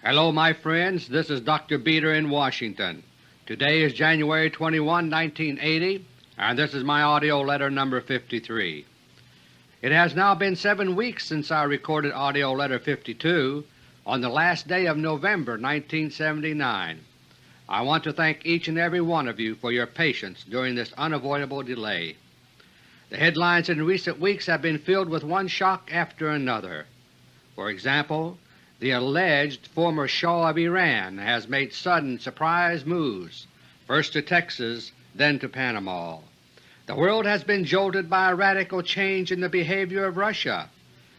Hello my friends, this is Dr. Beter in Washington. Today is January 21, 1980, and this is my AUDIO LETTER number 53. It has now been 7 weeks since I recorded AUDIO LETTER 52 on the last day of November 1979. I want to thank each and every one of you for your patience during this unavoidable delay. The headlines in recent weeks have been filled with one shock after another. For example, the alleged former Shah of Iran has made sudden surprise moves, first to Texas, then to Panama. The world has been jolted by a radical change in the behavior of Russia,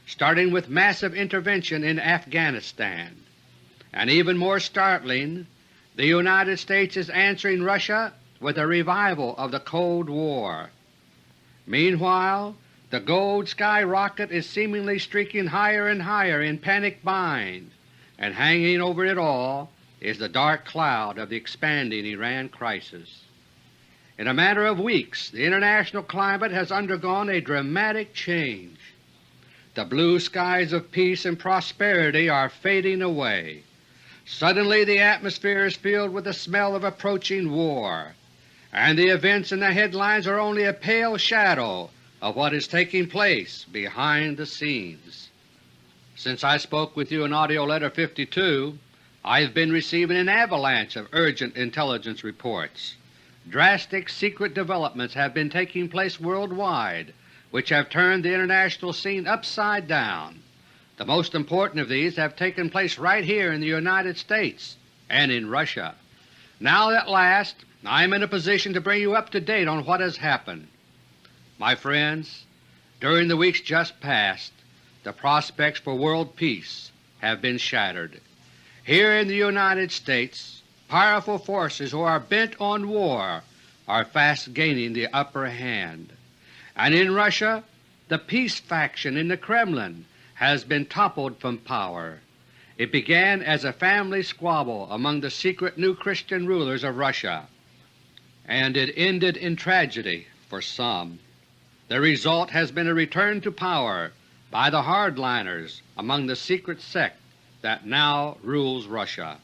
starting with massive intervention in Afghanistan. And even more startling, the United States is answering Russia with a revival of the Cold War. Meanwhile, the gold skyrocket is seemingly streaking higher and higher in panic buying, and hanging over it all is the dark cloud of the expanding Iran crisis. In a matter of weeks, the international climate has undergone a dramatic change. The blue skies of peace and prosperity are fading away. Suddenly the atmosphere is filled with the smell of approaching war, and the events in the headlines are only a pale shadow of what is taking place behind the scenes. Since I spoke with you in AUDIO LETTER 52, I have been receiving an avalanche of urgent intelligence reports. Drastic secret developments have been taking place worldwide which have turned the international scene upside down. The most important of these have taken place right here in the United States and in Russia. Now at last I am in a position to bring you up to date on what has happened. My friends, during the weeks just past, the prospects for world peace have been shattered. Here in the United States, powerful forces who are bent on war are fast gaining the upper hand. And in Russia, the peace faction in the Kremlin has been toppled from power. It began as a family squabble among the secret new Christian rulers of Russia, and it ended in tragedy for some. The result has been a return to power by the hardliners among the secret sect that now rules Russia.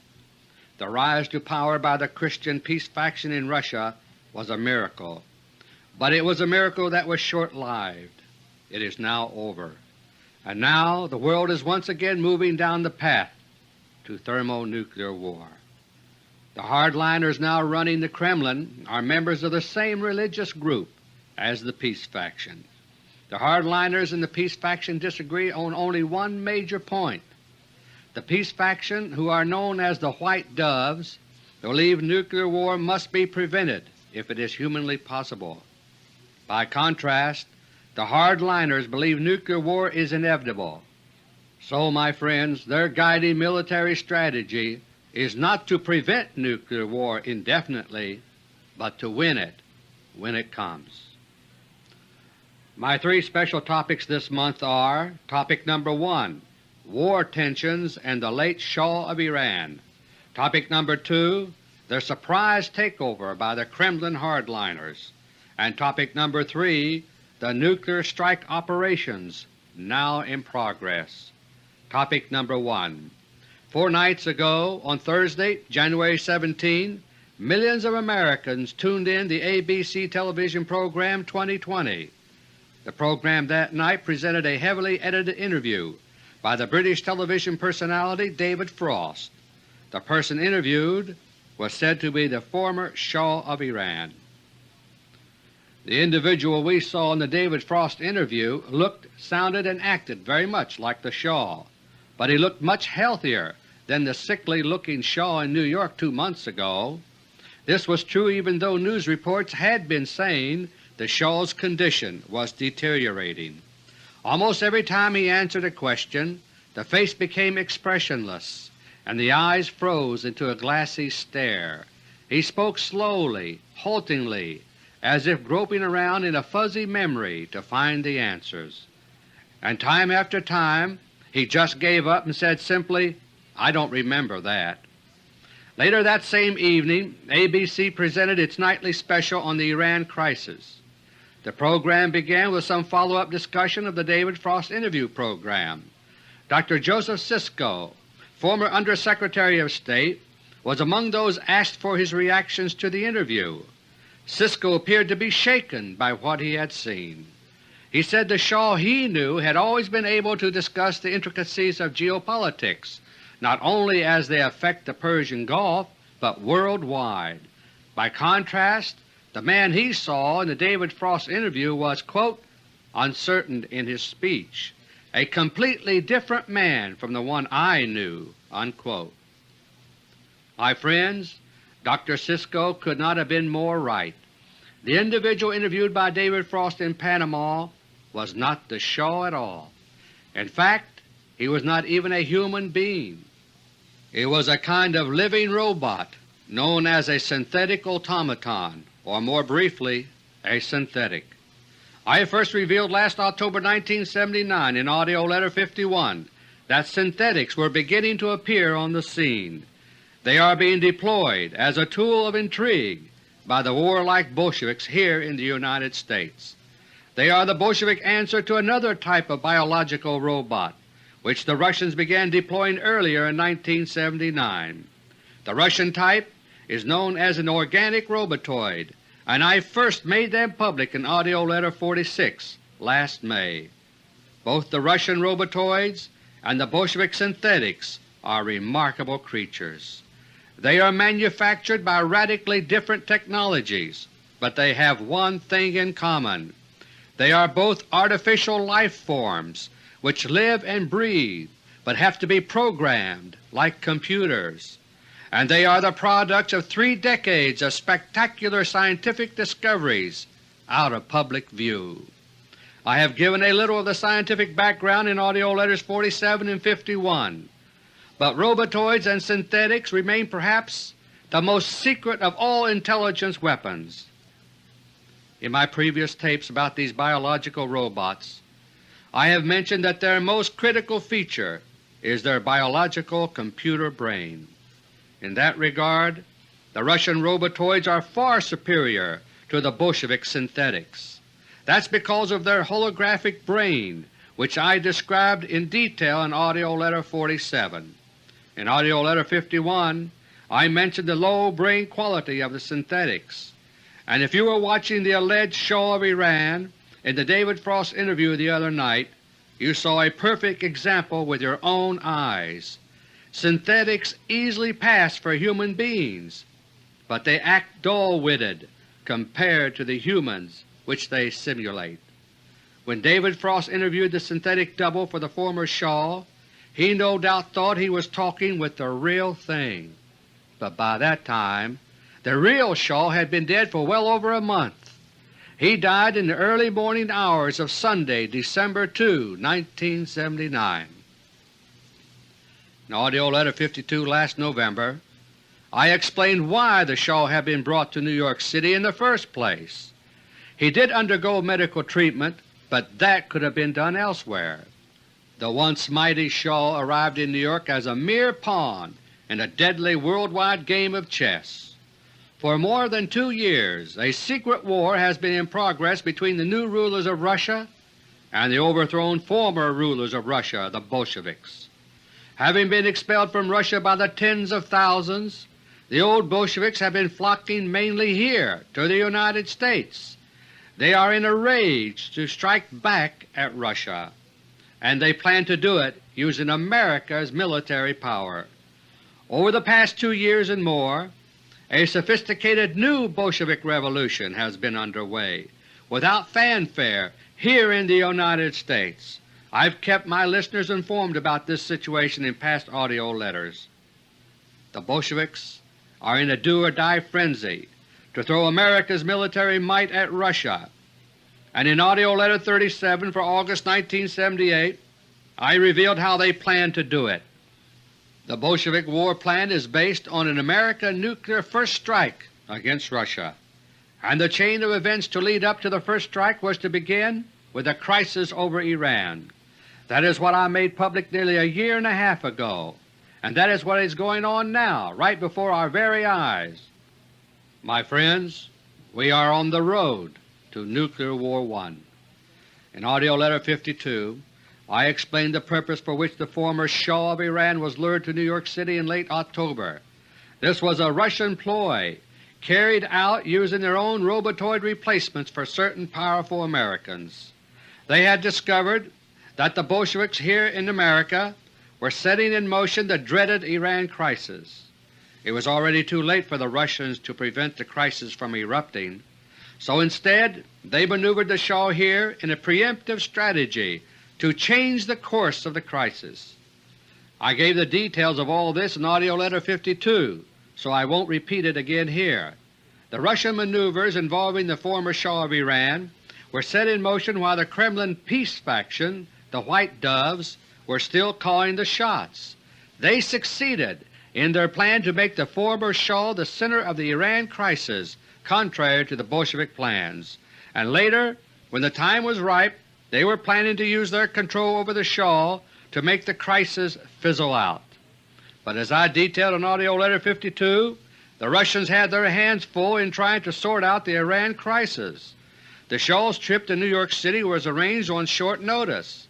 The rise to power by the Christian peace faction in Russia was a miracle, but it was a miracle that was short-lived. It is now over, and now the world is once again moving down the path to thermonuclear war. The hardliners now running the Kremlin are members of the same religious group as the peace faction. The hardliners and the peace faction disagree on only one major point. The peace faction, who are known as the White Doves, believe nuclear war must be prevented if it is humanly possible. By contrast, the hardliners believe nuclear war is inevitable. So, my friends, their guiding military strategy is not to prevent nuclear war indefinitely, but to win it when it comes. My 3 special topics this month are: Topic number 1, War tensions and the late Shah of Iran. Topic number 2, the surprise takeover by the Kremlin hardliners. And topic number 3, the nuclear strike operations now in progress. Topic number 1. 4 nights ago, on Thursday, January 17, millions of Americans tuned in the ABC television program 2020. The program that night presented a heavily edited interview by the British television personality David Frost. The person interviewed was said to be the former Shah of Iran. The individual we saw in the David Frost interview looked, sounded, and acted very much like the Shah, but he looked much healthier than the sickly-looking Shah in New York 2 months ago. This was true even though news reports had been saying the Shah's condition was deteriorating. Almost every time he answered a question, the face became expressionless and the eyes froze into a glassy stare. He spoke slowly, haltingly, as if groping around in a fuzzy memory to find the answers. And time after time he just gave up and said simply, "I don't remember that." Later that same evening, ABC presented its nightly special on the Iran crisis. The program began with some follow-up discussion of the David Frost interview program. Dr. Joseph Sisco, former Undersecretary of State, was among those asked for his reactions to the interview. Sisco appeared to be shaken by what he had seen. He said the Shah he knew had always been able to discuss the intricacies of geopolitics, not only as they affect the Persian Gulf, but worldwide. By contrast, the man he saw in the David Frost interview was, quote, uncertain in his speech, a completely different man from the one I knew, unquote. My friends, Dr. Sisco could not have been more right. The individual interviewed by David Frost in Panama was not the Shah at all. In fact, he was not even a human being. He was a kind of living robot known as a synthetic automaton, or more briefly, a synthetic. I first revealed last October 1979 in AUDIO LETTER 51 that synthetics were beginning to appear on the scene. They are being deployed as a tool of intrigue by the warlike Bolsheviks here in the United States. They are the Bolshevik answer to another type of biological robot, which the Russians began deploying earlier in 1979. The Russian type is known as an organic robotoid, and I first made them public in AUDIO LETTER 46 last May. Both the Russian robotoids and the Bolshevik synthetics are remarkable creatures. They are manufactured by radically different technologies, but they have one thing in common. They are both artificial life forms which live and breathe but have to be programmed like computers. And they are the products of 3 decades of spectacular scientific discoveries out of public view. I have given a little of the scientific background in AUDIO LETTERS 47 and 51, but robotoids and synthetics remain perhaps the most secret of all intelligence weapons. In my previous tapes about these biological robots, I have mentioned that their most critical feature is their biological computer brain. In that regard, the Russian robotoids are far superior to the Bolshevik synthetics. That's because of their holographic brain, which I described in detail in AUDIO LETTER 47. In AUDIO LETTER 51 I mentioned the low brain quality of the synthetics, and if you were watching the alleged Shah of Iran in the David Frost interview the other night, you saw a perfect example with your own eyes. Synthetics easily pass for human beings, but they act dull-witted compared to the humans which they simulate. When David Frost interviewed the synthetic double for the former Shah, he no doubt thought he was talking with the real thing, but by that time the real Shah had been dead for well over a month. He died in the early morning hours of Sunday, December 2, 1979. In AUDIO LETTER 52 last November, I explained why the Shah had been brought to New York City in the first place. He did undergo medical treatment, but that could have been done elsewhere. The once mighty Shah arrived in New York as a mere pawn in a deadly worldwide game of chess. For more than 2 years a secret war has been in progress between the new rulers of Russia and the overthrown former rulers of Russia, the Bolsheviks. Having been expelled from Russia by the tens of thousands, the old Bolsheviks have been flocking mainly here to the United States. They are in a rage to strike back at Russia, and they plan to do it using America's military power. Over the past 2 years and more, a sophisticated new Bolshevik revolution has been underway without fanfare here in the United States. I've kept my listeners informed about this situation in past AUDIO letters. The Bolsheviks are in a do-or-die frenzy to throw America's military might at Russia, and in AUDIO LETTER 37 for August 1978 I revealed how they plan to do it. The Bolshevik war plan is based on an American nuclear first strike against Russia, and the chain of events to lead up to the first strike was to begin with a crisis over Iran. That is what I made public nearly a year and a half ago, and that is what is going on now, right before our very eyes. My friends, we are on the road to Nuclear War I. In AUDIO LETTER 52 I explained the purpose for which the former Shah of Iran was lured to New York City in late October. This was a Russian ploy carried out using their own Robotoid replacements for certain powerful Americans. They had discovered that the Bolsheviks here in America were setting in motion the dreaded Iran crisis. It was already too late for the Russians to prevent the crisis from erupting, so instead they maneuvered the Shah here in a preemptive strategy to change the course of the crisis. I gave the details of all this in AUDIO LETTER No. 52, so I won't repeat it again here. The Russian maneuvers involving the former Shah of Iran were set in motion while the Kremlin peace faction, the White Doves, were still calling the shots. They succeeded in their plan to make the former Shah the center of the Iran crisis, contrary to the Bolshevik plans, and later, when the time was ripe, they were planning to use their control over the Shah to make the crisis fizzle out. But as I detailed in AUDIO LETTER No. 52, the Russians had their hands full in trying to sort out the Iran crisis. The Shah's trip to New York City was arranged on short notice.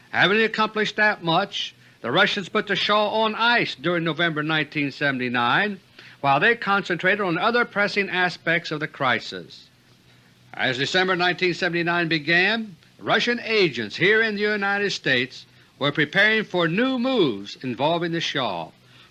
Having accomplished that much, the Russians put the Shah on ice during November 1979 while they concentrated on other pressing aspects of the crisis. As December 1979 began, Russian agents here in the United States were preparing for new moves involving the Shah.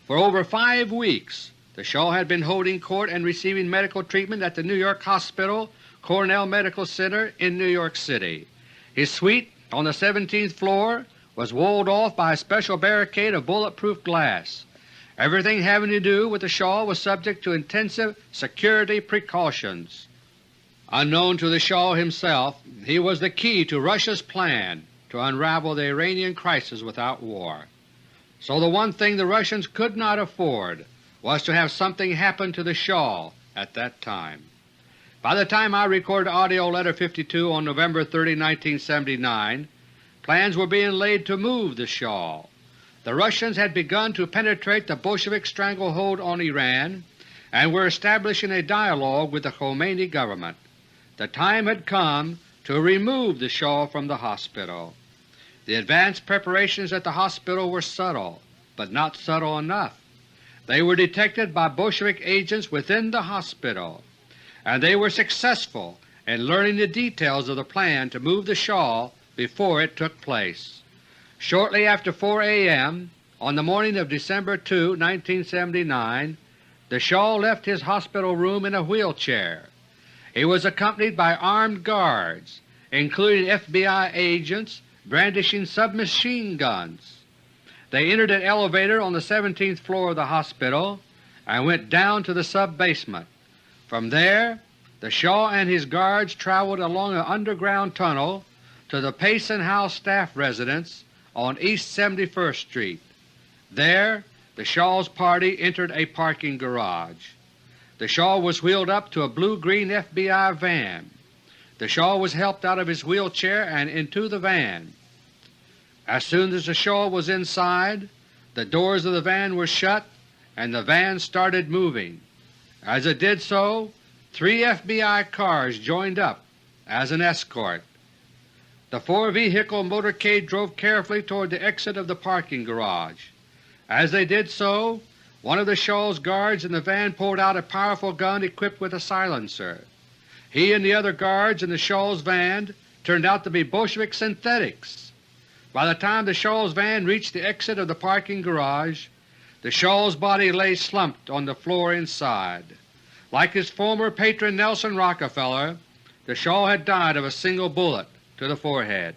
For over 5 weeks the Shah had been holding court and receiving medical treatment at the New York Hospital Cornell Medical Center in New York City. His suite on the 17th floor was walled off by a special barricade of bulletproof glass. Everything having to do with the Shah was subject to intensive security precautions. Unknown to the Shah himself, he was the key to Russia's plan to unravel the Iranian crisis without war. So the one thing the Russians could not afford was to have something happen to the Shah at that time. By the time I recorded AUDIO LETTER No. 52 on November 30, 1979, plans were being laid to move the Shah. The Russians had begun to penetrate the Bolshevik stranglehold on Iran and were establishing a dialogue with the Khomeini government. The time had come to remove the Shah from the hospital. The advanced preparations at the hospital were subtle, but not subtle enough. They were detected by Bolshevik agents within the hospital, and they were successful in learning the details of the plan to move the Shah before it took place. Shortly after 4 a.m. on the morning of December 2, 1979, the Shah left his hospital room in a wheelchair. He was accompanied by armed guards, including FBI agents brandishing submachine guns. They entered an elevator on the 17th floor of the hospital and went down to the sub-basement. From there, the Shah and his guards traveled along an underground tunnel to the Payson House staff residence on East 71st Street. There, the Shah's party entered a parking garage. The Shah was wheeled up to a blue-green FBI van. The Shah was helped out of his wheelchair and into the van. As soon as the Shah was inside, the doors of the van were shut and the van started moving. As it did so, 3 FBI cars joined up as an escort. The 4-vehicle motorcade drove carefully toward the exit of the parking garage. As they did so, one of the Shah's guards in the van pulled out a powerful gun equipped with a silencer. He and the other guards in the Shah's van turned out to be Bolshevik synthetics. By the time the Shah's van reached the exit of the parking garage, the Shah's body lay slumped on the floor inside. Like his former patron Nelson Rockefeller, the Shah had died of a single bullet to the forehead.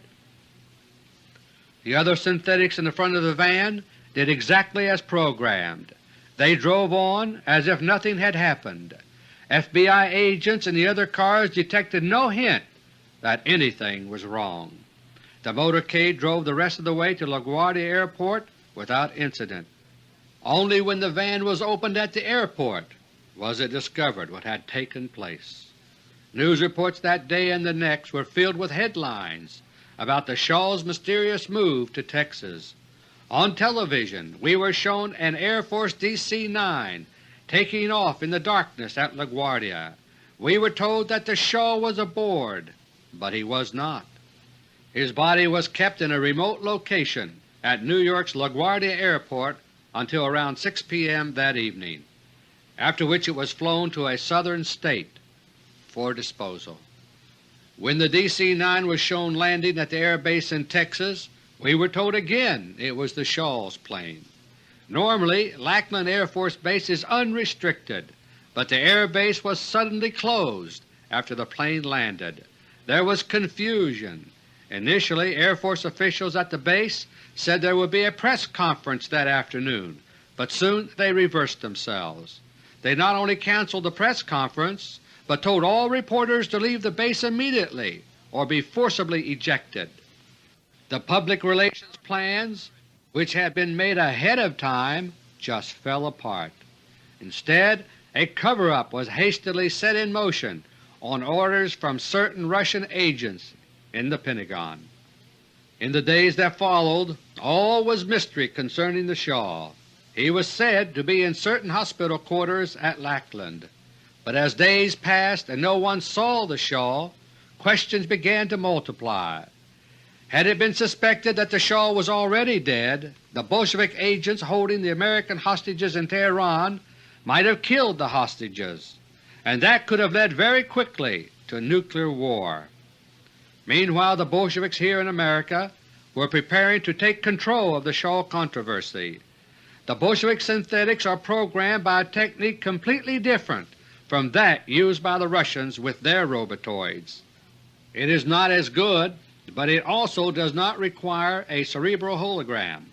The other synthetics in the front of the van did exactly as programmed. They drove on as if nothing had happened. FBI agents in the other cars detected no hint that anything was wrong. The motorcade drove the rest of the way to LaGuardia Airport without incident. Only when the van was opened at the airport was it discovered what had taken place. News reports that day and the next were filled with headlines about the Shah's mysterious move to Texas. On television we were shown an Air Force DC-9 taking off in the darkness at LaGuardia. We were told that the Shah was aboard, but he was not. His body was kept in a remote location at New York's LaGuardia Airport until around 6 p.m. that evening, after which it was flown to a southern state for disposal. When the DC-9 was shown landing at the air base in Texas, we were told again it was the Shah's plane. Normally, Lackland Air Force Base is unrestricted, but the air base was suddenly closed after the plane landed. There was confusion. Initially, Air Force officials at the base said there would be a press conference that afternoon, but soon they reversed themselves. They not only canceled the press conference, but told all reporters to leave the base immediately or be forcibly ejected. The public relations plans, which had been made ahead of time, just fell apart. Instead, a cover-up was hastily set in motion on orders from certain Russian agents in the Pentagon. In the days that followed, all was mystery concerning the Shah. He was said to be in certain hospital quarters at Lackland. But as days passed and no one saw the Shah, questions began to multiply. Had it been suspected that the Shah was already dead, the Bolshevik agents holding the American hostages in Tehran might have killed the hostages, and that could have led very quickly to nuclear war. Meanwhile, the Bolsheviks here in America were preparing to take control of the Shah controversy. The Bolshevik synthetics are programmed by a technique completely different from that used by the Russians with their robotoids. It is not as good, but it also does not require a cerebral hologram.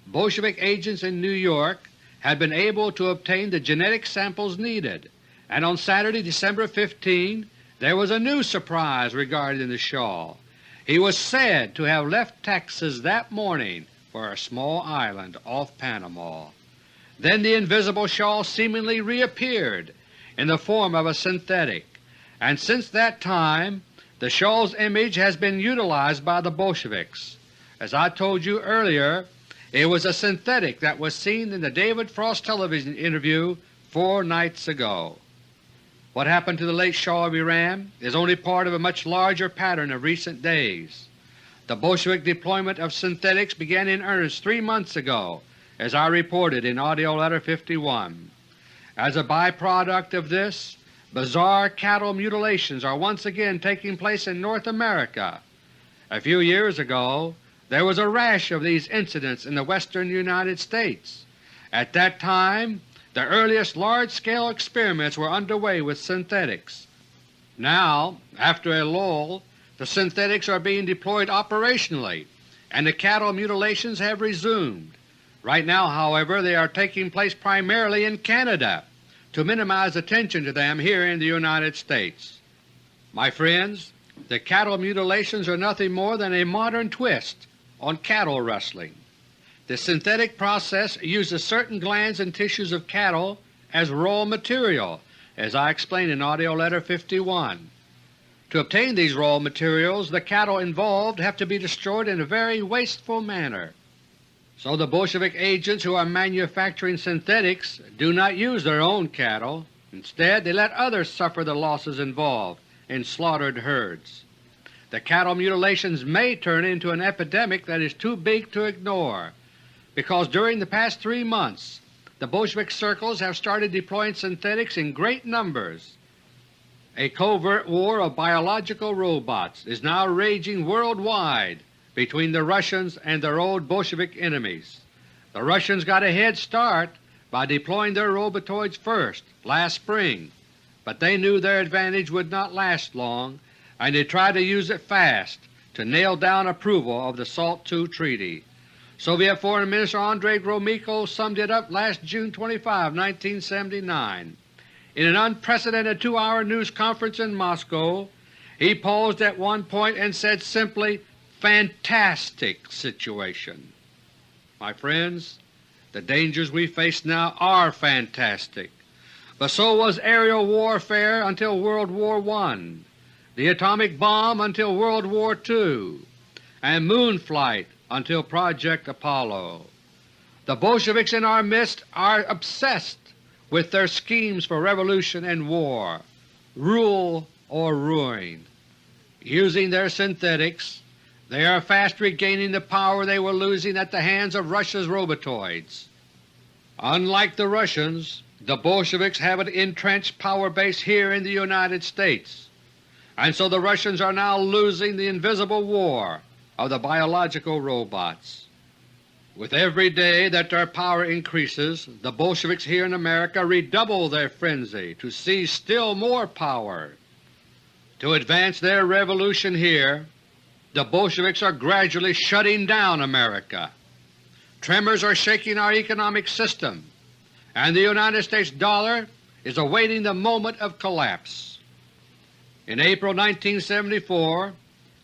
Bolshevik agents in New York had been able to obtain the genetic samples needed, and on Saturday, December 15, there was a new surprise regarding the Shah. He was said to have left Texas that morning for a small island off Panama. Then the invisible Shah seemingly reappeared in the form of a synthetic, and since that time the Shah's image has been utilized by the Bolsheviks. As I told you earlier, it was a synthetic that was seen in the David Frost television interview 4 nights ago. What happened to the late Shah of Iran is only part of a much larger pattern of recent days. The Bolshevik deployment of synthetics began in earnest 3 months ago, as I reported in AUDIO LETTER No. 51. As a byproduct of this, bizarre cattle mutilations are once again taking place in North America. A few years ago there was a rash of these incidents in the western United States. At that time the earliest large-scale experiments were underway with synthetics. Now, after a lull, the synthetics are being deployed operationally and the cattle mutilations have resumed. Right now, however, they are taking place primarily in Canada to minimize attention to them here in the United States. My friends, the cattle mutilations are nothing more than a modern twist on cattle rustling. The synthetic process uses certain glands and tissues of cattle as raw material, as I explained in AUDIO LETTER No. 51. To obtain these raw materials, the cattle involved have to be destroyed in a very wasteful manner. So the Bolshevik agents who are manufacturing synthetics do not use their own cattle. Instead, they let others suffer the losses involved in slaughtered herds. The cattle mutilations may turn into an epidemic that is too big to ignore, because during the past 3 months the Bolshevik circles have started deploying synthetics in great numbers. A covert war of biological robots is now raging worldwide between the Russians and their old Bolshevik enemies. The Russians got a head start by deploying their robotoids first last spring, but they knew their advantage would not last long, and they tried to use it fast to nail down approval of the SALT II Treaty. Soviet Foreign Minister Andrei Gromyko summed it up last June 25, 1979. In an unprecedented 2-hour news conference in Moscow, he paused at one point and said simply, "Fantastic situation." My friends, the dangers we face now are fantastic, but so was aerial warfare until World War I, the atomic bomb until World War II, and moon flight until Project Apollo. The Bolsheviks in our midst are obsessed with their schemes for revolution and war, rule or ruin. Using their synthetics, They are fast regaining the power they were losing at the hands of Russia's Robotoids. Unlike the Russians, the Bolsheviks have an entrenched power base here in the United States, and so the Russians are now losing the invisible war of the biological robots. With every day that their power increases, the Bolsheviks here in America redouble their frenzy to seize still more power. To advance their revolution here, the Bolsheviks are gradually shutting down America. Tremors are shaking our economic system, and the United States dollar is awaiting the moment of collapse. In April 1974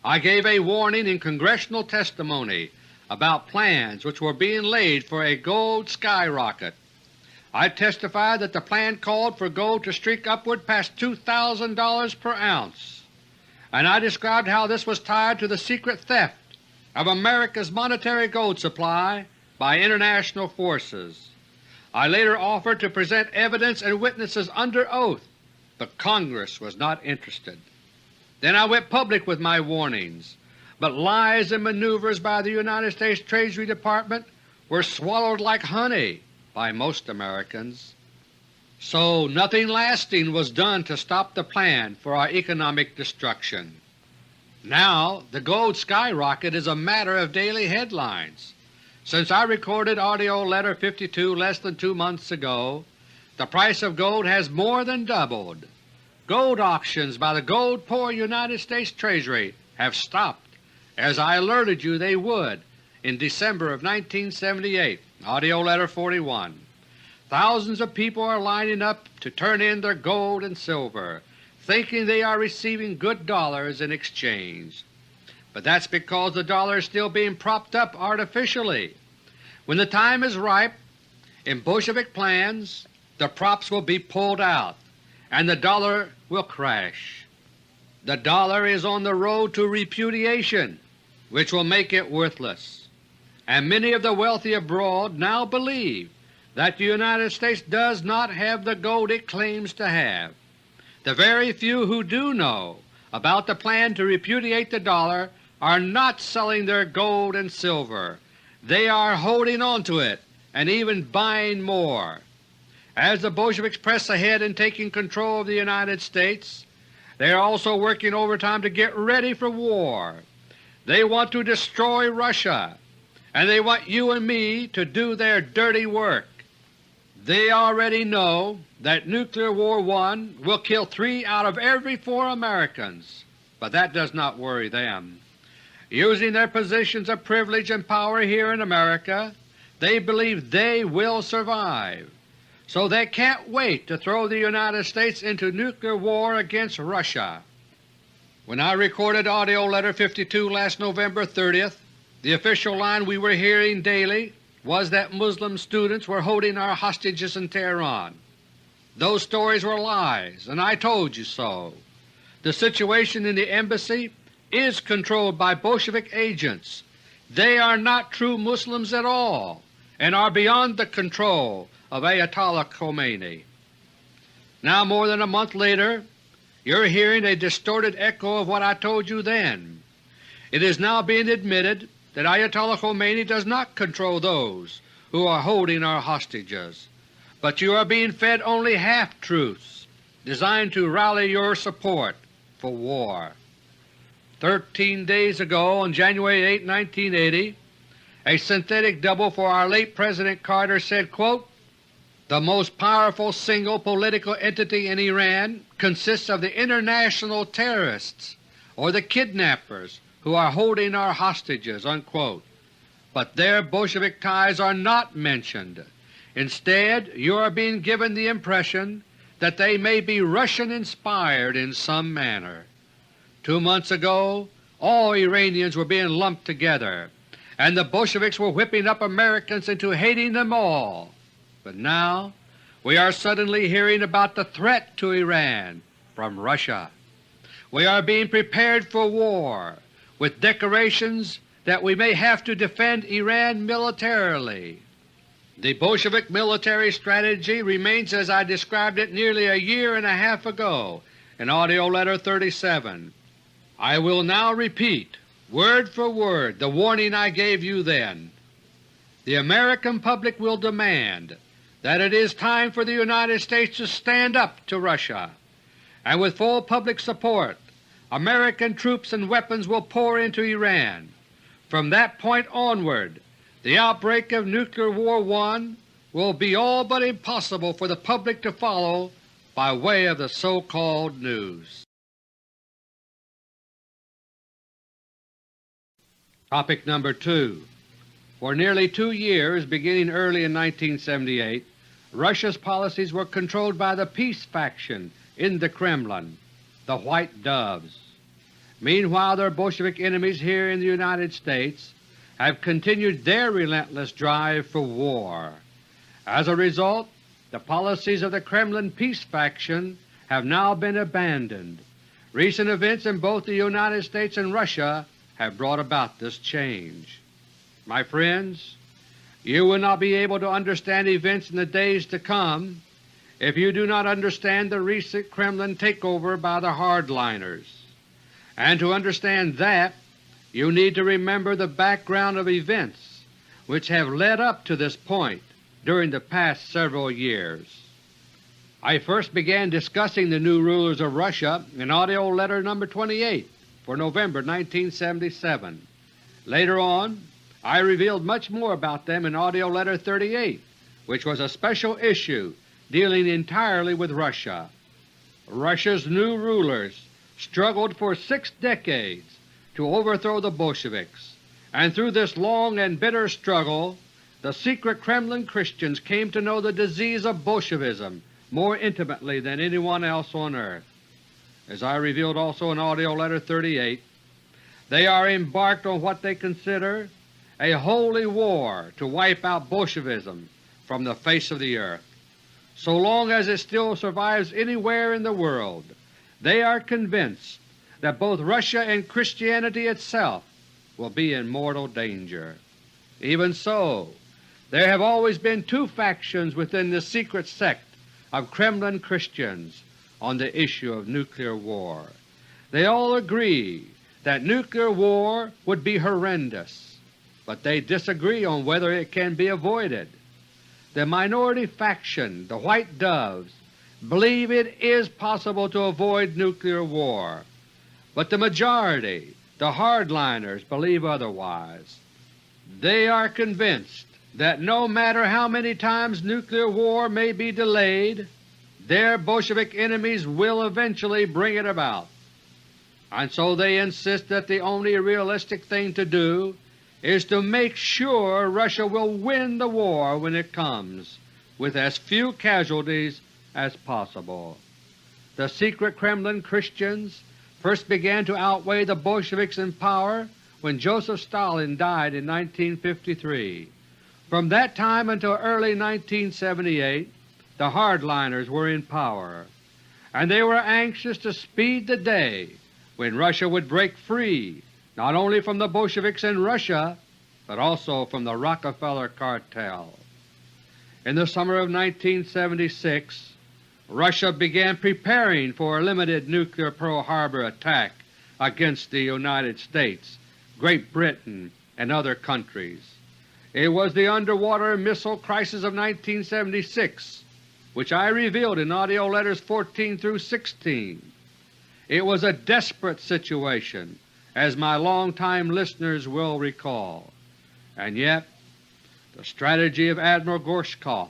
I gave a warning in congressional testimony about plans which were being laid for a gold skyrocket. I testified that the plan called for gold to streak upward past $2,000 per ounce, and I described how this was tied to the secret theft of America's monetary gold supply by international forces. I later offered to present evidence and witnesses under oath, but Congress was not interested. Then I went public with my warnings, but lies and maneuvers by the United States Treasury Department were swallowed like honey by most Americans. So nothing lasting was done to stop the plan for our economic destruction. Now the gold skyrocket is a matter of daily headlines. Since I recorded AUDIO LETTER 52 less than 2 months ago, the price of gold has more than doubled. Gold auctions by the gold-poor United States Treasury have stopped, as I alerted you they would in December of 1978, AUDIO LETTER 41. Thousands of people are lining up to turn in their gold and silver, thinking they are receiving good dollars in exchange. But that's because the dollar is still being propped up artificially. When the time is ripe, in Bolshevik plans, the props will be pulled out and the dollar will crash. The dollar is on the road to repudiation, which will make it worthless, and many of the wealthy abroad now believe that the United States does not have the gold it claims to have. The very few who do know about the plan to repudiate the dollar are not selling their gold and silver. They are holding on to it and even buying more. As the Bolsheviks press ahead in taking control of the United States, they are also working overtime to get ready for war. They want to destroy Russia, and they want you and me to do their dirty work. They already know that Nuclear War I will kill 3 out of every 4 Americans, but that does not worry them. Using their positions of privilege and power here in America, they believe they will survive, so they can't wait to throw the United States into nuclear war against Russia. When I recorded AUDIO LETTER 52 last November 30th, the official line we were hearing daily was that Muslim students were holding our hostages in Tehran. Those stories were lies, and I told you so. The situation in the embassy is controlled by Bolshevik agents. They are not true Muslims at all and are beyond the control of Ayatollah Khomeini. Now more than a month later, you're hearing a distorted echo of what I told you then. It is now being admitted that Ayatollah Khomeini does not control those who are holding our hostages, but you are being fed only half-truths designed to rally your support for war. 13 days ago, on January 8, 1980, a synthetic double for our late President Carter said, quote, "The most powerful single political entity in Iran consists of the international terrorists or the kidnappers who are holding our hostages," unquote. But their Bolshevik ties are not mentioned. Instead, you are being given the impression that they may be Russian-inspired in some manner. 2 months ago all Iranians were being lumped together, and the Bolsheviks were whipping up Americans into hating them all. But now we are suddenly hearing about the threat to Iran from Russia. We are being prepared for war, with declarations that we may have to defend Iran militarily. The Bolshevik military strategy remains as I described it nearly a year and a half ago in AUDIO LETTER 37. I will now repeat word for word the warning I gave you then. The American public will demand that it is time for the United States to stand up to Russia, and with full public support American troops and weapons will pour into Iran. From that point onward, the outbreak of Nuclear War I will be all but impossible for the public to follow by way of the so-called news. Topic number 2. For nearly 2 years, beginning early in 1978, Russia's policies were controlled by the peace faction in the Kremlin, the White Doves. Meanwhile, their Bolshevik enemies here in the United States have continued their relentless drive for war. As a result, the policies of the Kremlin peace faction have now been abandoned. Recent events in both the United States and Russia have brought about this change. My friends, you will not be able to understand events in the days to come if you do not understand the recent Kremlin takeover by the hardliners. And to understand that, you need to remember the background of events which have led up to this point during the past several years. I first began discussing the new rulers of Russia in AUDIO LETTER No. 28 for November 1977. Later on, I revealed much more about them in AUDIO LETTER 38, which was a special issue dealing entirely with Russia. Russia's new rulers struggled for 6 decades to overthrow the Bolsheviks, and through this long and bitter struggle the secret Kremlin Christians came to know the disease of Bolshevism more intimately than anyone else on earth. As I revealed also in AUDIO LETTER 38, they are embarked on what they consider a holy war to wipe out Bolshevism from the face of the earth. So long as it still survives anywhere in the world, they are convinced that both Russia and Christianity itself will be in mortal danger. Even so, there have always been 2 factions within the secret sect of Kremlin Christians on the issue of nuclear war. They all agree that nuclear war would be horrendous, but they disagree on whether it can be avoided. The minority faction, the White Doves, believe it is possible to avoid nuclear war, but the majority, the hardliners, believe otherwise. They are convinced that no matter how many times nuclear war may be delayed, their Bolshevik enemies will eventually bring it about. And so they insist that the only realistic thing to do is to make sure Russia will win the war when it comes, with as few casualties as possible. The secret Kremlin Christians first began to outweigh the Bolsheviks in power when Joseph Stalin died in 1953. From that time until early 1978, the hardliners were in power, and they were anxious to speed the day when Russia would break free not only from the Bolsheviks in Russia, but also from the Rockefeller cartel. In the summer of 1976, Russia began preparing for a limited nuclear Pearl Harbor attack against the United States, Great Britain, and other countries. It was the underwater missile crisis of 1976, which I revealed in AUDIO LETTERS 14 through 16. It was a desperate situation, as my long-time listeners will recall. And yet the strategy of Admiral Gorshkov,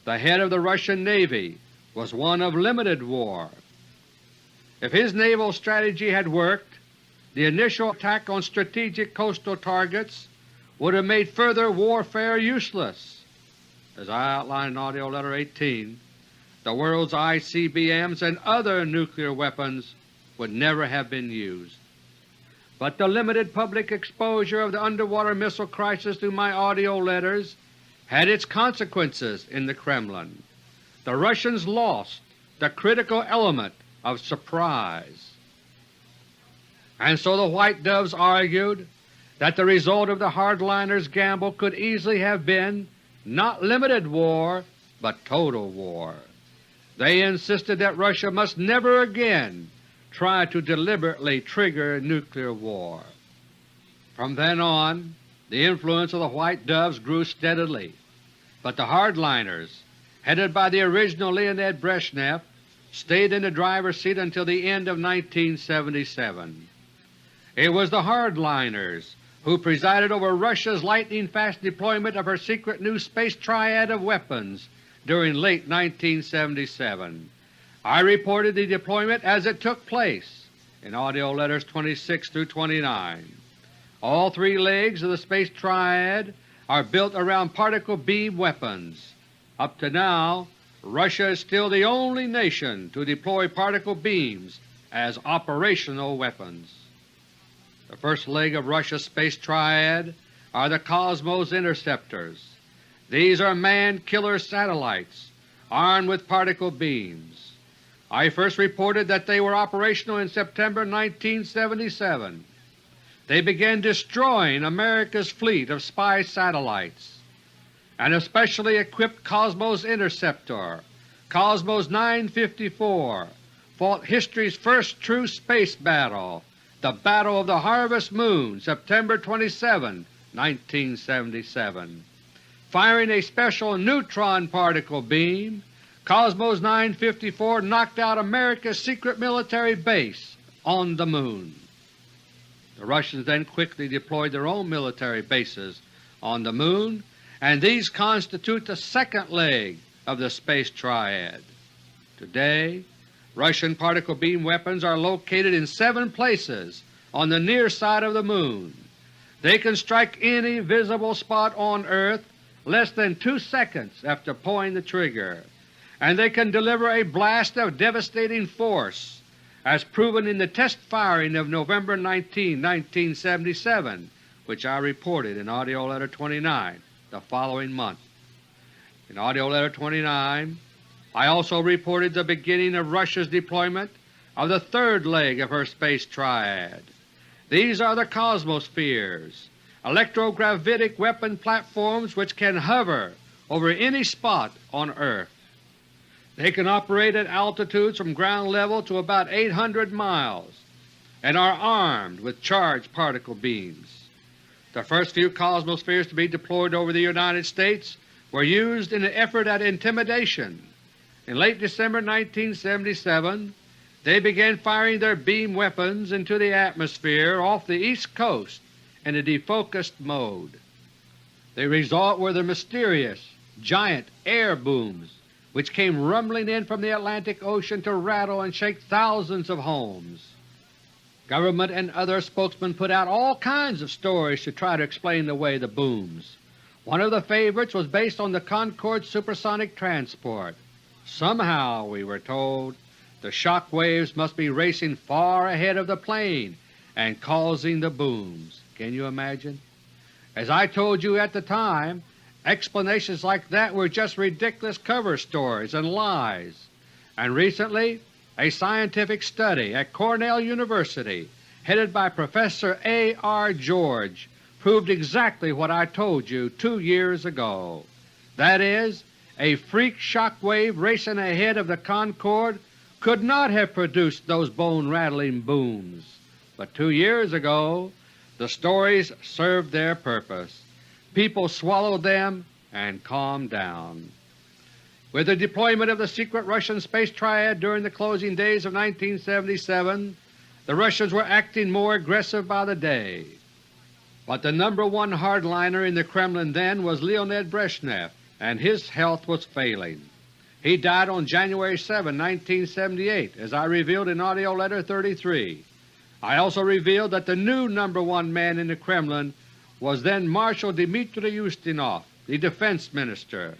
the head of the Russian Navy, was one of limited war. If his naval strategy had worked, the initial attack on strategic coastal targets would have made further warfare useless. As I outlined in AUDIO LETTER 18, the world's ICBMs and other nuclear weapons would never have been used. But the limited public exposure of the underwater missile crisis through my AUDIO letters had its consequences in the Kremlin. The Russians lost the critical element of surprise. And so the White Doves argued that the result of the hardliners' gamble could easily have been not limited war, but total war. They insisted that Russia must never again try to deliberately trigger nuclear war. From then on, the influence of the White Doves grew steadily, but the hardliners, headed by the original Leonid Brezhnev, stayed in the driver's seat until the end of 1977. It was the hardliners who presided over Russia's lightning-fast deployment of her secret new space triad of weapons during late 1977. I reported the deployment as it took place in AUDIO LETTERS 26 through 29. All three legs of the space triad are built around particle beam weapons. Up to now, Russia is still the only nation to deploy particle beams as operational weapons. The first leg of Russia's space triad are the Cosmos interceptors. These are man-killer satellites armed with particle beams. I first reported that they were operational in September 1977. They began destroying America's fleet of spy satellites. An especially equipped Cosmos interceptor, Cosmos 954, fought history's first true space battle, the Battle of the Harvest Moon, September 27, 1977. Firing a special neutron particle beam, Cosmos 954 knocked out America's secret military base on the Moon. The Russians then quickly deployed their own military bases on the Moon, and these constitute the second leg of the space triad. Today, Russian particle beam weapons are located in 7 places on the near side of the Moon. They can strike any visible spot on Earth less than 2 seconds after pulling the trigger, and they can deliver a blast of devastating force, as proven in the test firing of November 19, 1977, which I reported in AUDIO LETTER 29 the following month. In AUDIO LETTER 29, I also reported the beginning of Russia's deployment of the third leg of her space triad. These are the Cosmospheres, electrogravitic weapon platforms which can hover over any spot on Earth. They can operate at altitudes from ground level to about 800 miles and are armed with charged particle beams. The first few Cosmospheres to be deployed over the United States were used in an effort at intimidation. In late December 1977, they began firing their beam weapons into the atmosphere off the East Coast in a defocused mode. The result were the mysterious, giant air booms which came rumbling in from the Atlantic Ocean to rattle and shake thousands of homes. Government and other spokesmen put out all kinds of stories to try to explain away the booms. One of the favorites was based on the Concorde supersonic transport. Somehow, we were told, the shock waves must be racing far ahead of the plane and causing the booms. Can you imagine? As I told you at the time, explanations like that were just ridiculous cover stories and lies. And recently, a scientific study at Cornell University headed by Professor A.R. George proved exactly what I told you 2 years ago. That is, a freak shock wave racing ahead of the Concorde could not have produced those bone-rattling booms. But 2 years ago the stories served their purpose. People swallowed them and calmed down. With the deployment of the secret Russian space triad during the closing days of 1977, the Russians were acting more aggressive by the day. But the #1 hardliner in the Kremlin then was Leonid Brezhnev, and his health was failing. He died on January 7, 1978, as I revealed in AUDIO LETTER 33. I also revealed that the new #1 man in the Kremlin was then Marshal Dmitry Ustinov, the Defense Minister.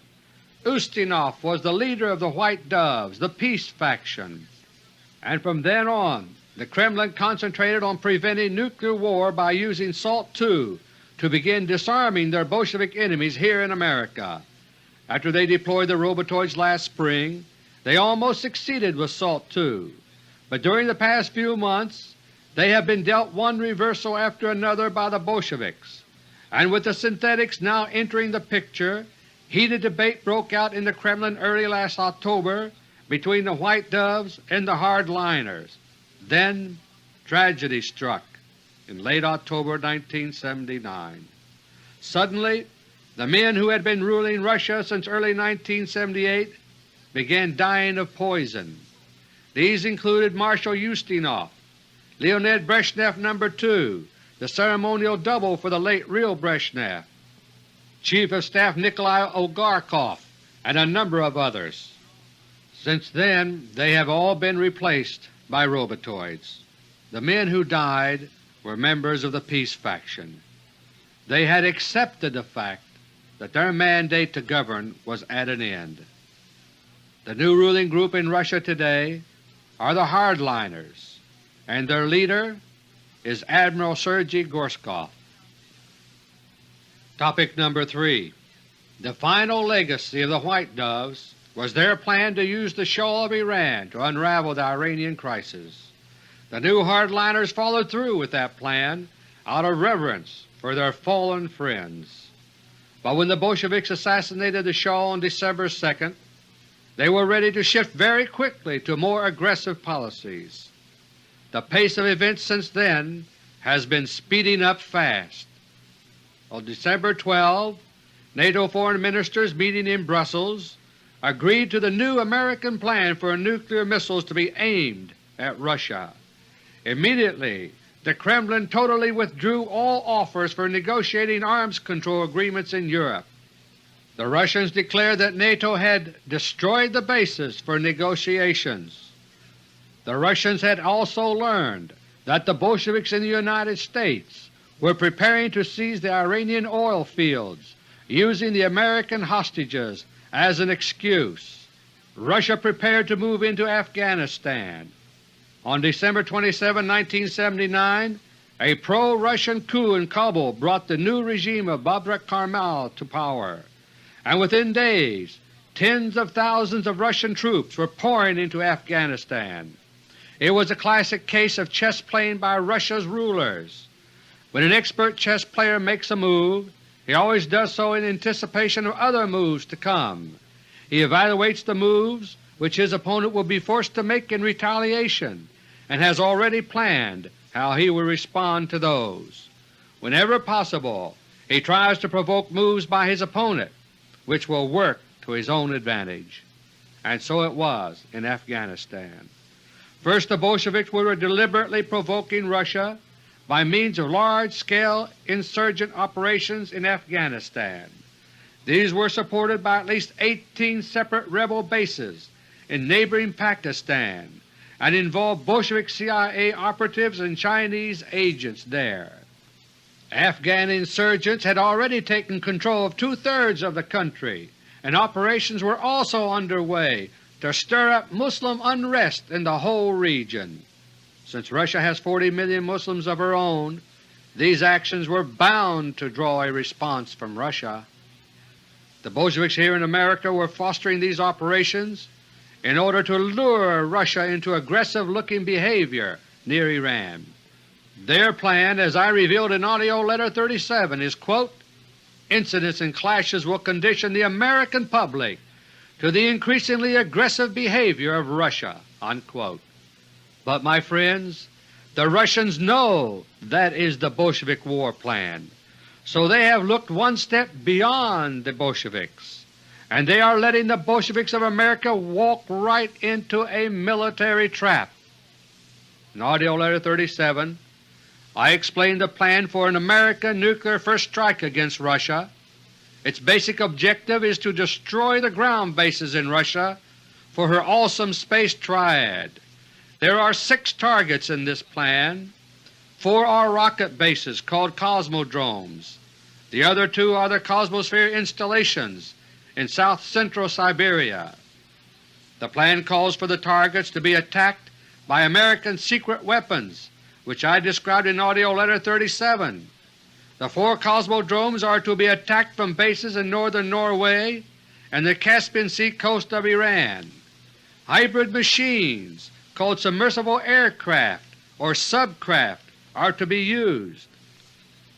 Ustinov was the leader of the White Doves, the peace faction, and from then on the Kremlin concentrated on preventing nuclear war by using SALT II to begin disarming their Bolshevik enemies here in America. After they deployed the Robotoids last spring, they almost succeeded with SALT II, but during the past few months they have been dealt one reversal after another by the Bolsheviks, and with the synthetics now entering the picture, heated debate broke out in the Kremlin early last October between the White Doves and the hardliners. Then tragedy struck. in late October 1979. Suddenly, the men who had been ruling Russia since early 1978 began dying of poison. These included Marshal Ustinov, Leonid Brezhnev No. 2, the ceremonial double for the late real Brezhnev, Chief of Staff Nikolai Ogarkov, and a number of others. Since then they have all been replaced by Robotoids. The men who died were members of the peace faction. They had accepted the fact that their mandate to govern was at an end. The new ruling group in Russia today are the hardliners, and their leader is Admiral Sergei Gorshkov. Topic number 3. The final legacy of the White Doves was their plan to use the Shah of Iran to unravel the Iranian crisis. The new hardliners followed through with that plan out of reverence for their fallen friends. But when the Bolsheviks assassinated the Shah on December 2nd, they were ready to shift very quickly to more aggressive policies. The pace of events since then has been speeding up fast. On December 12, NATO foreign ministers meeting in Brussels agreed to the new American plan for nuclear missiles to be aimed at Russia. Immediately, the Kremlin totally withdrew all offers for negotiating arms control agreements in Europe. The Russians declared that NATO had destroyed the basis for negotiations. The Russians had also learned that the Bolsheviks in the United States were preparing to seize the Iranian oil fields, using the American hostages as an excuse. Russia prepared to move into Afghanistan. On December 27, 1979, a pro-Russian coup in Kabul brought the new regime of Babrak Karmal to power, and within days tens of thousands of Russian troops were pouring into Afghanistan. It was a classic case of chess playing by Russia's rulers. When an expert chess player makes a move, he always does so in anticipation of other moves to come. He evaluates the moves which his opponent will be forced to make in retaliation, and has already planned how he will respond to those. Whenever possible, he tries to provoke moves by his opponent which will work to his own advantage. And so it was in Afghanistan. First, the Bolsheviks were deliberately provoking Russia by means of large-scale insurgent operations in Afghanistan. These were supported by at least 18 separate rebel bases in neighboring Pakistan and involved Bolshevik CIA operatives and Chinese agents there. Afghan insurgents had already taken control of 2/3 of the country, and operations were also underway to stir up Muslim unrest in the whole region. Since Russia has 40 million Muslims of her own, these actions were bound to draw a response from Russia. The Bolsheviks here in America were fostering these operations in order to lure Russia into aggressive-looking behavior near Iran. Their plan, as I revealed in AUDIO LETTER 37, is, quote, "Incidents and clashes will condition the American public to the increasingly aggressive behavior of Russia," unquote. But, my friends, the Russians know that is the Bolshevik war plan, so they have looked one step beyond the Bolsheviks, and they are letting the Bolsheviks of America walk right into a military trap. In AUDIO LETTER 37, I explained the plan for an American nuclear first strike against Russia. Its basic objective is to destroy the ground bases in Russia for her awesome space triad. There are 6 targets in this plan. 4 are rocket bases called cosmodromes. The other 2 are the Cosmosphere installations in south-central Siberia. The plan calls for the targets to be attacked by American secret weapons, which I described in AUDIO LETTER 37. The 4 cosmodromes are to be attacked from bases in northern Norway and the Caspian Sea coast of Iran. Hybrid machines called submersible aircraft or subcraft are to be used.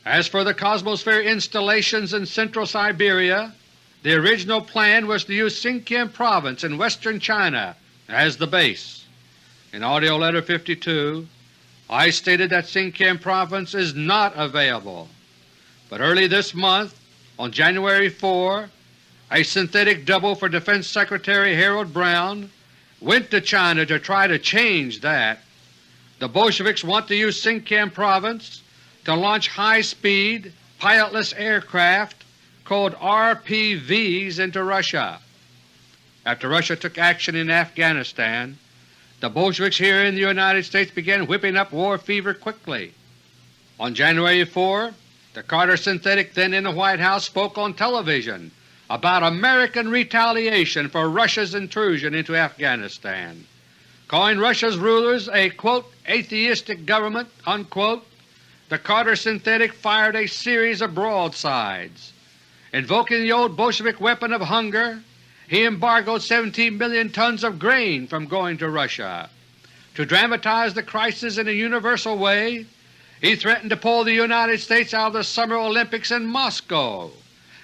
As for the Cosmosphere installations in central Siberia, the original plan was to use Sinkian Province in western China as the base. In AUDIO LETTER 52, I stated that Sinkiang Province is not available, but early this month, on January 4, a synthetic double for Defense Secretary Harold Brown went to China to try to change that. The Bolsheviks want to use Sinkiang Province to launch high-speed, pilotless aircraft called RPVs into Russia. After Russia took action in Afghanistan, the Bolsheviks here in the United States began whipping up war fever quickly. On January 4, the Carter synthetic then in the White House spoke on television about American retaliation for Russia's intrusion into Afghanistan. Calling Russia's rulers a quote, "atheistic government," unquote, the Carter synthetic fired a series of broadsides. Invoking the old Bolshevik weapon of hunger, he embargoed 17 million tons of grain from going to Russia. To dramatize the crisis in a universal way, he threatened to pull the United States out of the Summer Olympics in Moscow,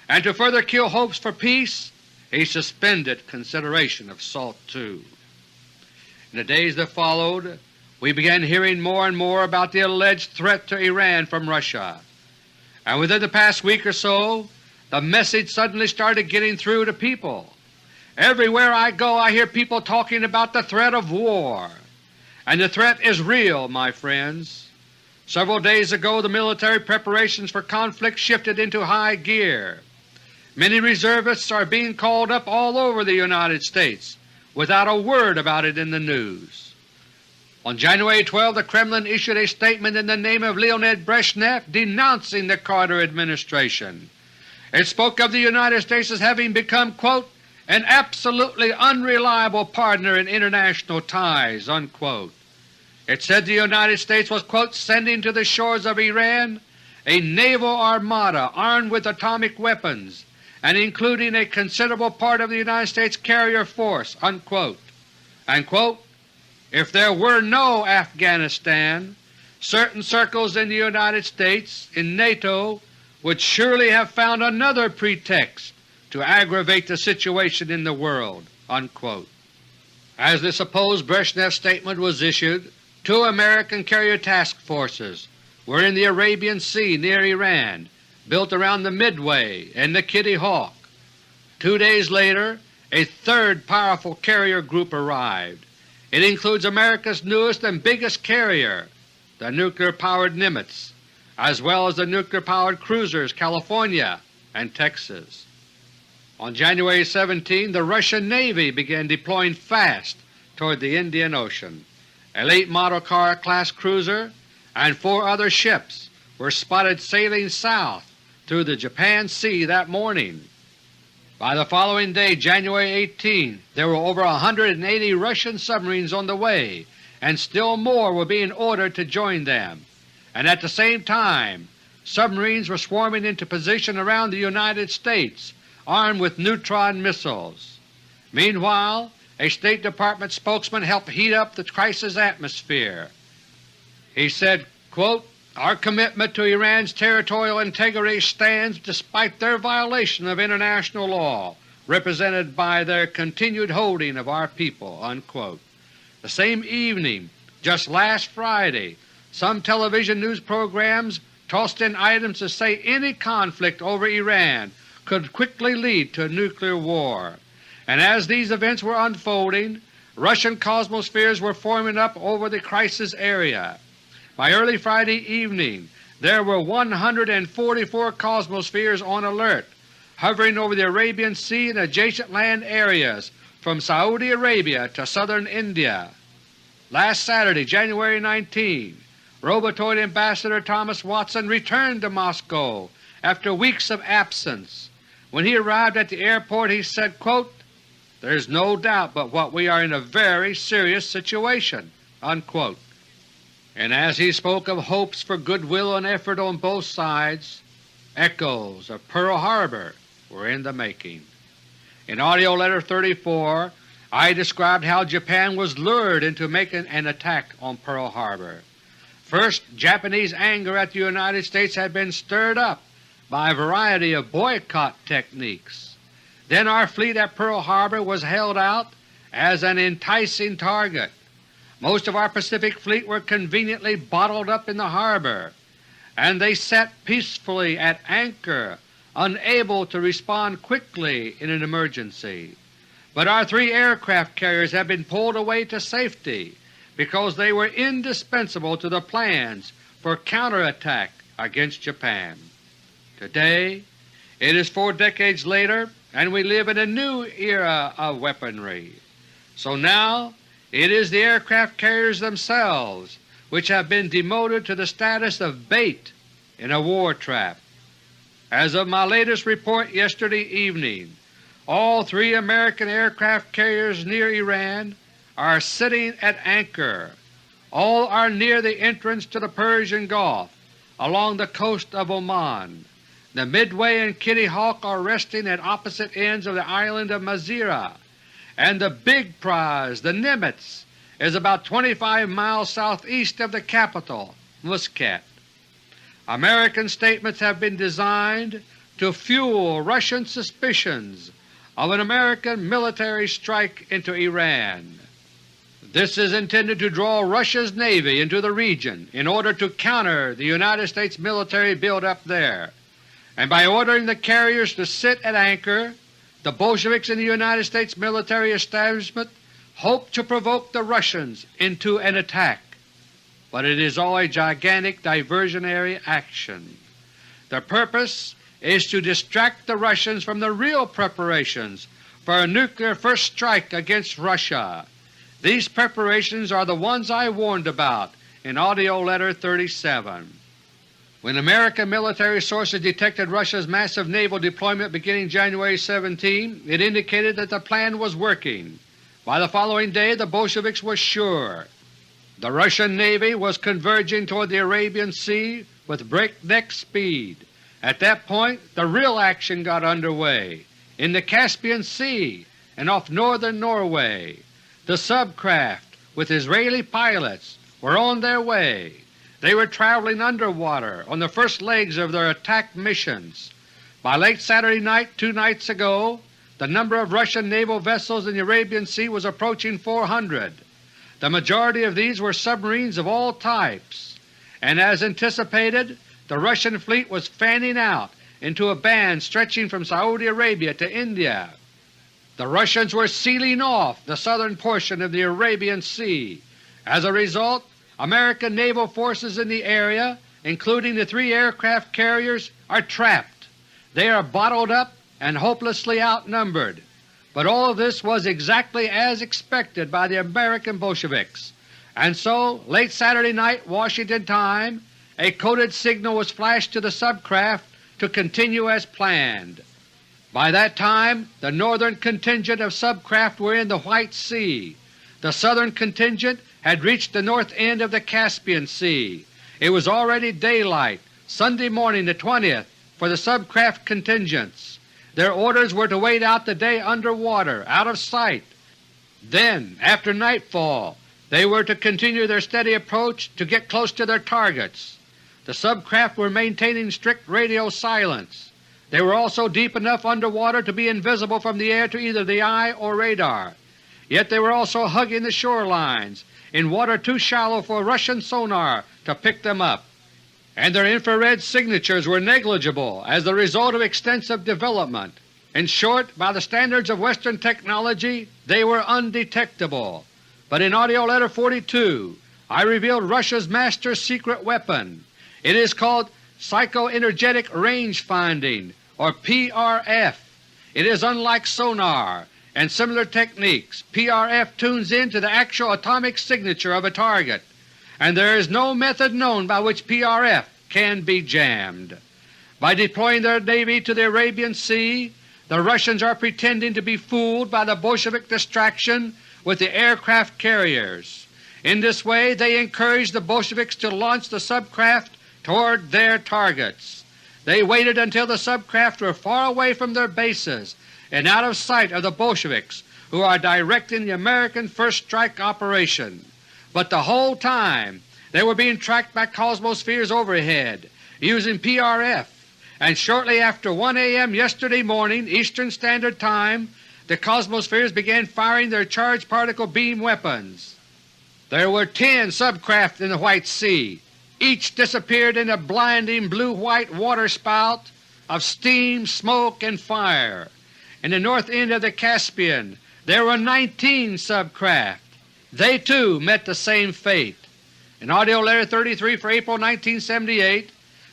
and to further kill hopes for peace, he suspended consideration of SALT II. In the days that followed, we began hearing more and more about the alleged threat to Iran from Russia, and within the past week or so the message suddenly started getting through to people. Everywhere I go I hear people talking about the threat of war, and the threat is real, my friends. Several days ago the military preparations for conflict shifted into high gear. Many reservists are being called up all over the United States without a word about it in the news. On January 12, the Kremlin issued a statement in the name of Leonid Brezhnev denouncing the Carter administration. It spoke of the United States as having become, quote, "an absolutely unreliable partner in international ties," unquote. It said the United States was, quote, "sending to the shores of Iran a naval armada armed with atomic weapons and including a considerable part of the United States carrier force," unquote. And, quote, "if there were no Afghanistan, certain circles in the United States, in NATO, would surely have found another pretext to aggravate the situation in the world," unquote. As the supposed Brezhnev statement was issued, 2 American carrier task forces were in the Arabian Sea near Iran, built around the Midway and the Kitty Hawk. 2 days later a 3rd powerful carrier group arrived. It includes America's newest and biggest carrier, the nuclear-powered Nimitz, as well as the nuclear-powered cruisers California and Texas. On January 17, the Russian Navy began deploying fast toward the Indian Ocean. A late model class cruiser and 4 other ships were spotted sailing south through the Japan Sea that morning. By the following day, January 18, there were over 180 Russian submarines on the way, and still more were being ordered to join them. And at the same time, submarines were swarming into position around the United States, armed with neutron missiles. Meanwhile, a State Department spokesman helped heat up the crisis atmosphere. He said, quote, "Our commitment to Iran's territorial integrity stands despite their violation of international law, represented by their continued holding of our people." Unquote. The same evening, just last Friday, some television news programs tossed in items to say any conflict over Iran could quickly lead to a nuclear war. And as these events were unfolding, Russian cosmospheres were forming up over the crisis area. By early Friday evening there were 144 cosmospheres on alert, hovering over the Arabian Sea and adjacent land areas from Saudi Arabia to southern India. Last Saturday, January 19, Robotoid Ambassador Thomas Watson returned to Moscow after weeks of absence. When he arrived at the airport he said, quote, "There's no doubt but what we are in a very serious situation," unquote. And as he spoke of hopes for goodwill and effort on both sides, echoes of Pearl Harbor were in the making. In AUDIO LETTER No. 34 I described how Japan was lured into making an attack on Pearl Harbor. First, Japanese anger at the United States had been stirred up by a variety of boycott techniques. Then our fleet at Pearl Harbor was held out as an enticing target. Most of our Pacific Fleet were conveniently bottled up in the harbor, and they sat peacefully at anchor, unable to respond quickly in an emergency. But our 3 aircraft carriers have been pulled away to safety because they were indispensable to the plans for counterattack against Japan. Today it is 4 decades later, and we live in a new era of weaponry. So now it is the aircraft carriers themselves which have been demoted to the status of bait in a war trap. As of my latest report yesterday evening, all 3 American aircraft carriers near Iran are sitting at anchor. All are near the entrance to the Persian Gulf along the coast of Oman. The Midway and Kitty Hawk are resting at opposite ends of the island of Mazira, and the big prize, the Nimitz, is about 25 miles southeast of the capital, Muscat. American statements have been designed to fuel Russian suspicions of an American military strike into Iran. This is intended to draw Russia's Navy into the region in order to counter the United States military build-up there, and by ordering the carriers to sit at anchor, the Bolsheviks in the United States military establishment hope to provoke the Russians into an attack. But it is all a gigantic diversionary action. The purpose is to distract the Russians from the real preparations for a nuclear first strike against Russia. These preparations are the ones I warned about in AUDIO LETTER 37. When American military sources detected Russia's massive naval deployment beginning January 17, it indicated that the plan was working. By the following day the Bolsheviks were sure. The Russian Navy was converging toward the Arabian Sea with breakneck speed. At that point the real action got underway. In the Caspian Sea and off northern Norway, the subcraft with Israeli pilots were on their way. They were traveling underwater on the first legs of their attack missions. By late Saturday night 2 nights ago, the number of Russian naval vessels in the Arabian Sea was approaching 400. The majority of these were submarines of all types, and as anticipated, the Russian fleet was fanning out into a band stretching from Saudi Arabia to India. The Russians were sealing off the southern portion of the Arabian Sea. As a result, American naval forces in the area, including the 3 aircraft carriers, are trapped. They are bottled up and hopelessly outnumbered. But all of this was exactly as expected by the American Bolsheviks, and so late Saturday night Washington time a coded signal was flashed to the subcraft to continue as planned. By that time the northern contingent of subcraft were in the White Sea. The southern contingent had reached the north end of the Caspian Sea. It was already daylight, Sunday morning the 20th, for the subcraft contingents. Their orders were to wait out the day underwater, out of sight. Then, after nightfall, they were to continue their steady approach to get close to their targets. The subcraft were maintaining strict radio silence. They were also deep enough underwater to be invisible from the air to either the eye or radar. Yet they were also hugging the shorelines, in water too shallow for Russian sonar to pick them up, and their infrared signatures were negligible as the result of extensive development. In short, by the standards of Western technology, they were undetectable. But in AUDIO LETTER 42 I revealed Russia's master secret weapon. It is called Psychoenergetic Range Finding, or PRF. It is unlike sonar and similar techniques. PRF tunes in to the actual atomic signature of a target, and there is no method known by which PRF can be jammed. By deploying their Navy to the Arabian Sea, the Russians are pretending to be fooled by the Bolshevik distraction with the aircraft carriers. In this way they encouraged the Bolsheviks to launch the subcraft toward their targets. They waited until the subcraft were far away from their bases and out of sight of the Bolsheviks, who are directing the American first strike operation. But the whole time they were being tracked by Cosmospheres overhead using PRF, and shortly after 1 a.m. yesterday morning Eastern Standard Time the Cosmospheres began firing their charged particle beam weapons. There were 10 subcraft in the White Sea. Each disappeared in a blinding blue-white waterspout of steam, smoke, and fire. In the north end of the Caspian there were 19 subcraft. They too met the same fate. In AUDIO LETTER 33 for April 1978,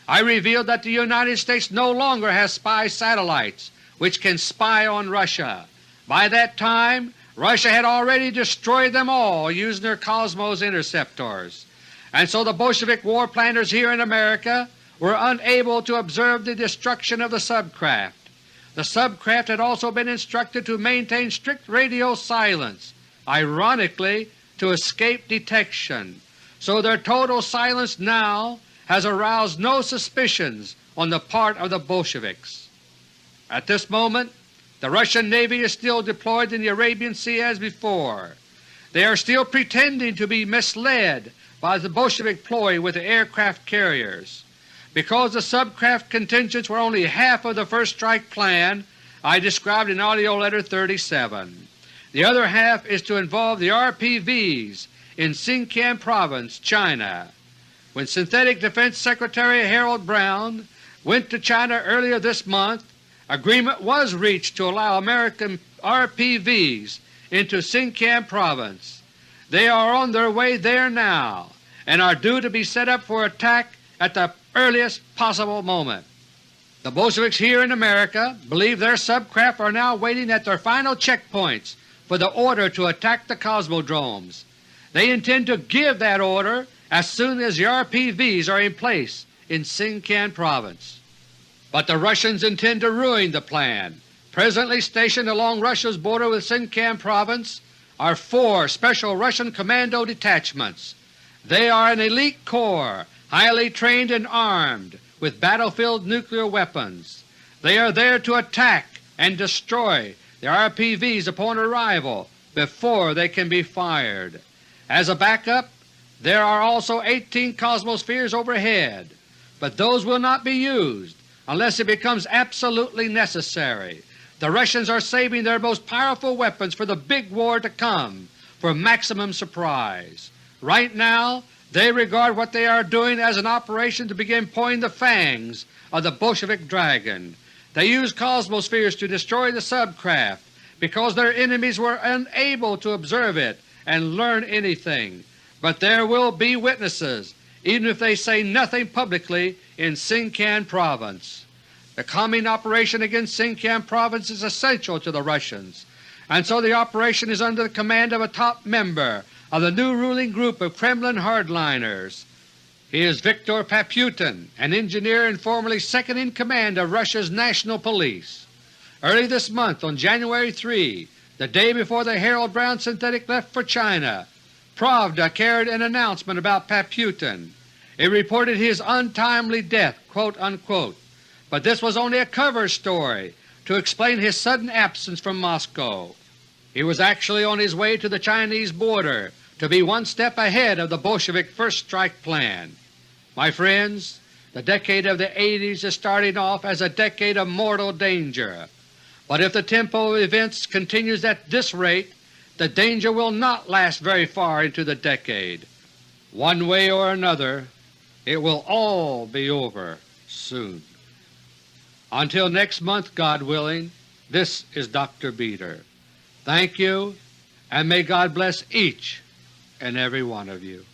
I revealed that the United States no longer has spy satellites which can spy on Russia. By that time Russia had already destroyed them all using their Cosmos interceptors, and so the Bolshevik war planners here in America were unable to observe the destruction of the subcraft. The subcraft had also been instructed to maintain strict radio silence, ironically to escape detection, so their total silence now has aroused no suspicions on the part of the Bolsheviks. At this moment the Russian Navy is still deployed in the Arabian Sea as before. They are still pretending to be misled by the Bolshevik ploy with the aircraft carriers. Because the subcraft contingents were only half of the first strike plan I described in AUDIO LETTER 37. The other half is to involve the RPVs in Xinjiang Province, China. When Synthetic Defense Secretary Harold Brown went to China earlier this month, agreement was reached to allow American RPVs into Xinjiang Province. They are on their way there now and are due to be set up for attack at the earliest possible moment. The Bolsheviks here in America believe their subcraft are now waiting at their final checkpoints for the order to attack the Cosmodromes. They intend to give that order as soon as the RPVs are in place in Xinjiang Province. But the Russians intend to ruin the plan. Presently stationed along Russia's border with Xinjiang Province are 4 special Russian commando detachments. They are an elite corps, highly trained and armed with battlefield nuclear weapons. They are there to attack and destroy the RPVs upon arrival before they can be fired. As a backup, there are also 18 Cosmospheres overhead, but those will not be used unless it becomes absolutely necessary. The Russians are saving their most powerful weapons for the big war to come, for maximum surprise. Right now they regard what they are doing as an operation to begin pulling the fangs of the Bolshevik dragon. They use Cosmospheres to destroy the subcraft because their enemies were unable to observe it and learn anything. But there will be witnesses, even if they say nothing publicly in Xinjiang Province. The coming operation against Xinjiang Province is essential to the Russians, and so the operation is under the command of a top member of the new ruling group of Kremlin hardliners. He is Viktor Paputin, an engineer and formerly second in command of Russia's National Police. Early this month, on January 3, the day before the Harold Brown Synthetic left for China, Pravda carried an announcement about Paputin. It reported his untimely death, quote-unquote, but this was only a cover story to explain his sudden absence from Moscow. He was actually on his way to the Chinese border to be one step ahead of the Bolshevik first strike plan. My friends, the decade of the 80s is starting off as a decade of mortal danger, but if the tempo of events continues at this rate, the danger will not last very far into the decade. One way or another, it will all be over soon. Until next month, God willing, this is Dr. Beter. Thank you, and may God bless each and every one of you.